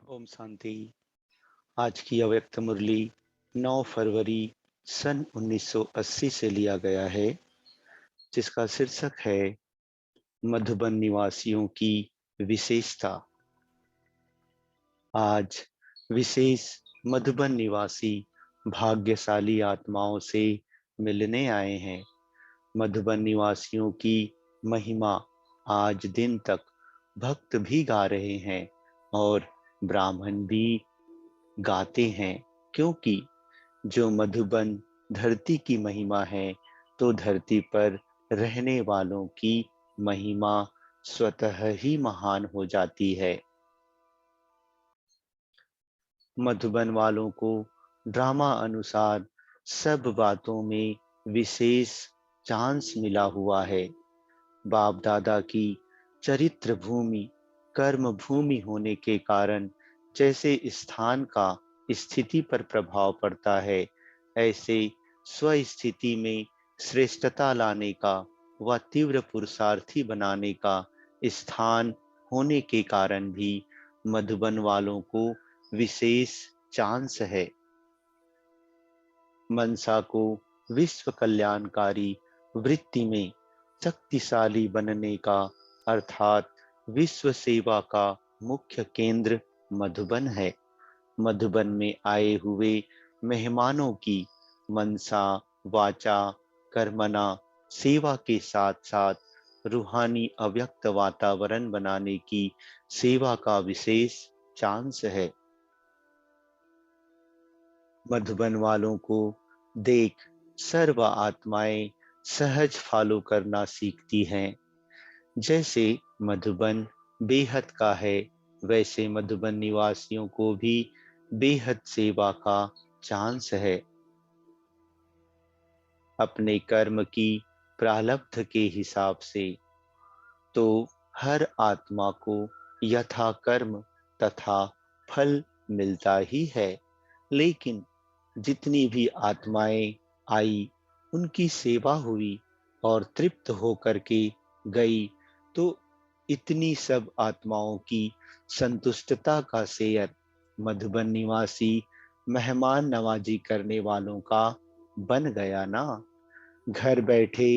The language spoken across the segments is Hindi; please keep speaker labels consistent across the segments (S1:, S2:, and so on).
S1: ओम शांति। आज की अव्यक्त मुरली 9 फरवरी सन 1980 से लिया गया है, जिसका शीर्षक है मधुबन निवासियों की विशेषता। आज विशेष मधुबन निवासी भाग्यशाली आत्माओं से मिलने आए हैं। मधुबन निवासियों की महिमा आज दिन तक भक्त भी गा रहे हैं और ब्राह्मण भी गाते हैं, क्योंकि जो मधुबन धरती की महिमा है, तो धरती पर रहने वालों की महिमा स्वतः ही महान हो जाती है। मधुबन वालों को ड्रामा अनुसार सब बातों में विशेष चांस मिला हुआ है। बाप दादा की चरित्र भूमि कर्म भूमि होने के कारण जैसे स्थान का स्थिति पर प्रभाव पड़ता है, ऐसे स्वस्थिति में श्रेष्ठता लाने का व तीव्र पुरुषार्थी बनाने का स्थान होने के कारण भी मधुबन वालों को विशेष चांस है। मनसा को विश्व कल्याणकारी वृत्ति में शक्तिशाली बनने का अर्थात विश्व सेवा का मुख्य केंद्र मधुबन है। मधुबन में आए हुए मेहमानों की मनसा वाचा कर्मणा सेवा के साथ साथ रूहानी अव्यक्त वातावरण बनाने की सेवा का विशेष चांस है। मधुबन वालों को देख सर्व आत्माएं सहज फॉलो करना सीखती हैं। जैसे मधुबन बेहद का है, वैसे मधुबन निवासियों को भी बेहद सेवा का चांस है। अपने कर्म की प्रारब्ध के हिसाब से तो हर आत्मा को यथा कर्म तथा फल मिलता ही है, लेकिन जितनी भी आत्माएं आई, उनकी सेवा हुई और तृप्त होकर के गई, तो इतनी सब आत्माओं की संतुष्टता का शेयर मधुबन निवासी मेहमान नवाजी करने वालों का बन गया ना। घर बैठे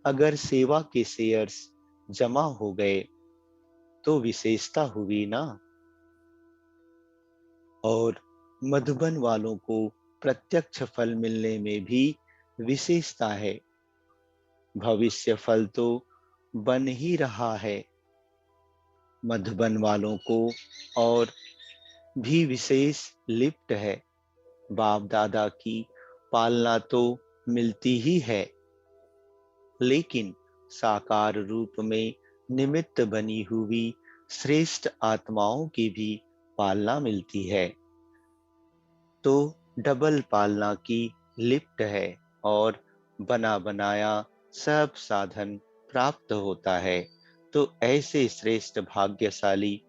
S1: अगर सेवा के शेयर्स जमा हो गए तो विशेषता हुई ना। और मधुबन वालों को प्रत्यक्ष फल मिलने में भी विशेषता है। भविष्य फल तो बन ही रहा है। मधुबन वालों को और भी विशेष लिप्ट है। बाप दादा की पालना तो मिलती ही है, लेकिन साकार रूप में निमित्त बनी हुई श्रेष्ठ आत्माओं की भी पालना मिलती है, तो डबल पालना की लिप्ट है और बना बनाया सब साधन प्राप्त होता है। तो ऐसे श्रेष्ठ भाग्यशाली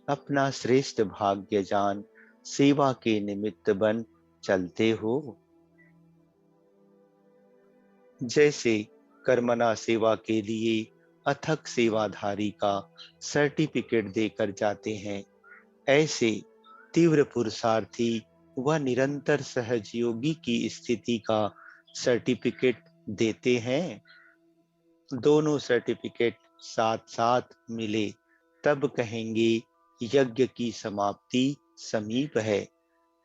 S1: अपना श्रेष्ठ भाग्य जान सेवा के निमित्त बन चलते हो। जैसे कर्मणा सेवा के लिए अथक सेवाधारी का सर्टिफिकेट देकर जाते हैं, ऐसे तीव्र पुरुषार्थी व निरंतर सहयोगी की स्थिति का सर्टिफिकेट देते हैं। दोनों सर्टिफिकेट साथ साथ मिले तब कहेंगे यज्ञ की समाप्ति समीप है।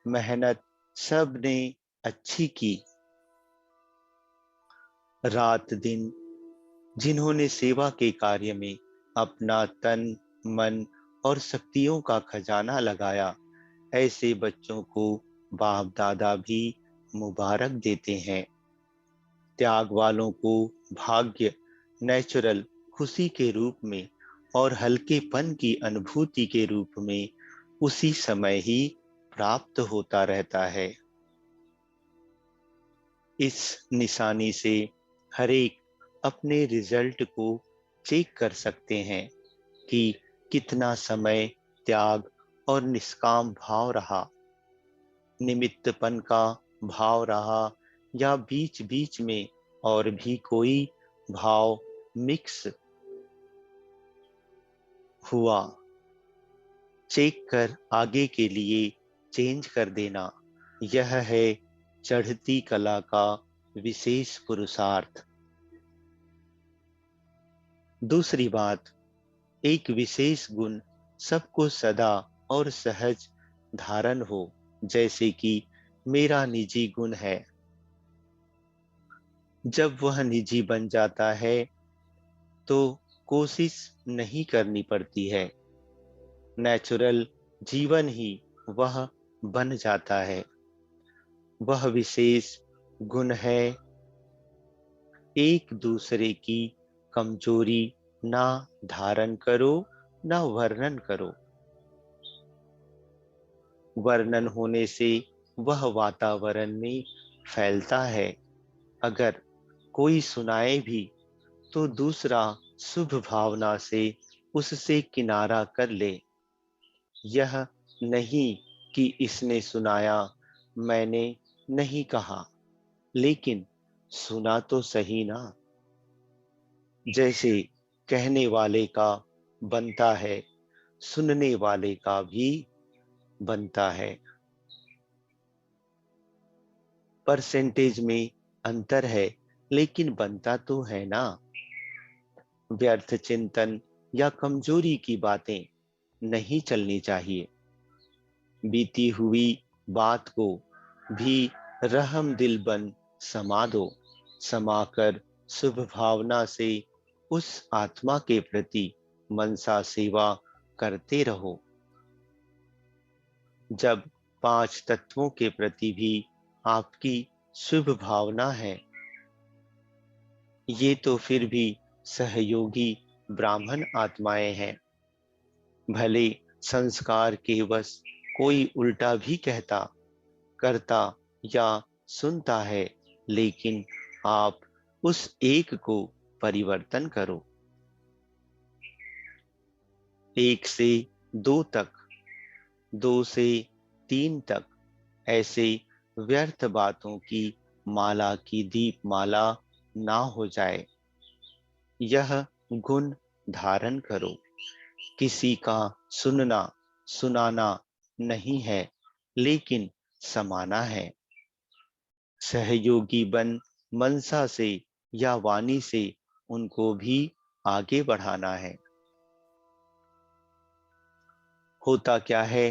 S1: मेहनत सब ने अच्छी की। रात दिन जिन्होंने सेवा के कार्य में अपना तन मन और शक्तियों का खजाना लगाया, ऐसे बच्चों को बाप दादा भी मुबारक देते हैं। त्याग वालों को भाग्य नेचुरल खुशी के रूप में और हल्केपन की अनुभूति के रूप में उसी समय ही प्राप्त होता रहता है। इस निशानी से हरेक अपने रिजल्ट को चेक कर सकते हैं कि कितना समय त्याग और निष्काम भाव रहा, निमित्तपन का भाव रहा, या बीच बीच में और भी कोई भाव मिक्स हुआ। चेक कर आगे के लिए चेंज कर देना, यह है चढ़ती कला का विशेष पुरुषार्थ। दूसरी बात, एक विशेष गुण सबको सदा और सहज धारण हो, जैसे कि मेरा निजी गुण है। जब वह निजी बन जाता है तो कोशिश नहीं करनी पड़ती है, नेचुरल जीवन ही वह बन जाता है। वह विशेष गुण है एक दूसरे की कमजोरी ना धारण करो, ना वर्णन करो। वर्णन होने से वह वातावरण में फैलता है। अगर कोई सुनाए भी तो दूसरा शुभ भावना से उससे किनारा कर ले। यह नहीं कि इसने सुनाया, मैंने नहीं कहा, लेकिन सुना तो सही ना। जैसे कहने वाले का बनता है, सुनने वाले का भी बनता है। परसेंटेज में अंतर है, लेकिन बनता तो है ना। व्यर्थ चिंतन या कमजोरी की बातें नहीं चलनी चाहिए। बीती हुई बात को भी रहम दिल बन समा दो। समाकर शुभ भावना से उस आत्मा के प्रति मनसा सेवा करते रहो। जब पांच तत्वों के प्रति भी आपकी शुभ भावना है, ये तो फिर भी सहयोगी ब्राह्मण आत्माएं हैं। भले संस्कार के वश कोई उल्टा भी कहता, करता या सुनता है, लेकिन आप उस एक को परिवर्तन करो। एक से दो तक, दो से तीन तक, ऐसे व्यर्थ बातों की माला की दीपमाला ना हो जाए। यह गुण धारण करो। किसी का सुनना सुनाना नहीं है, लेकिन समाना है। सहयोगी बन मनसा से या वाणी से उनको भी आगे बढ़ाना है। होता क्या है,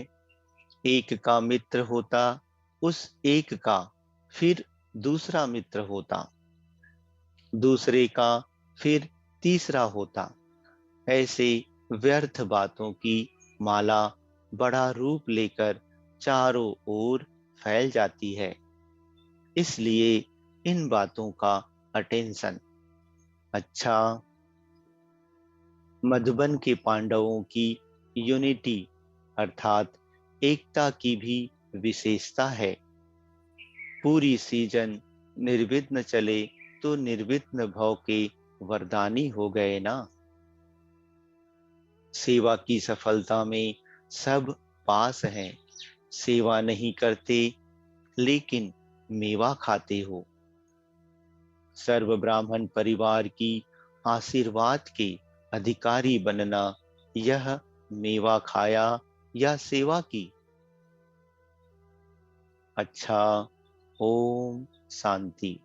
S1: एक का मित्र होता, उस एक का फिर दूसरा मित्र होता, दूसरे का फिर तीसरा होता। ऐसे व्यर्थ बातों की माला बड़ा रूप लेकर चारों ओर फैल जाती है। इसलिए इन बातों का अटेंशन। अच्छा, मधुबन के पांडवों की यूनिटी अर्थात एकता की भी विशेषता है। पूरी सीजन निर्विघ्न चले तो निर्विघ्न भव के वरदानी हो गए ना। सेवा की सफलता में सब पास हैं। सेवा नहीं करते, लेकिन मेवा खाते हो। सर्व ब्राह्मण परिवार की आशीर्वाद के अधिकारी बनना, यह मेवा खाया या सेवा की। अच्छा, ओम शांति।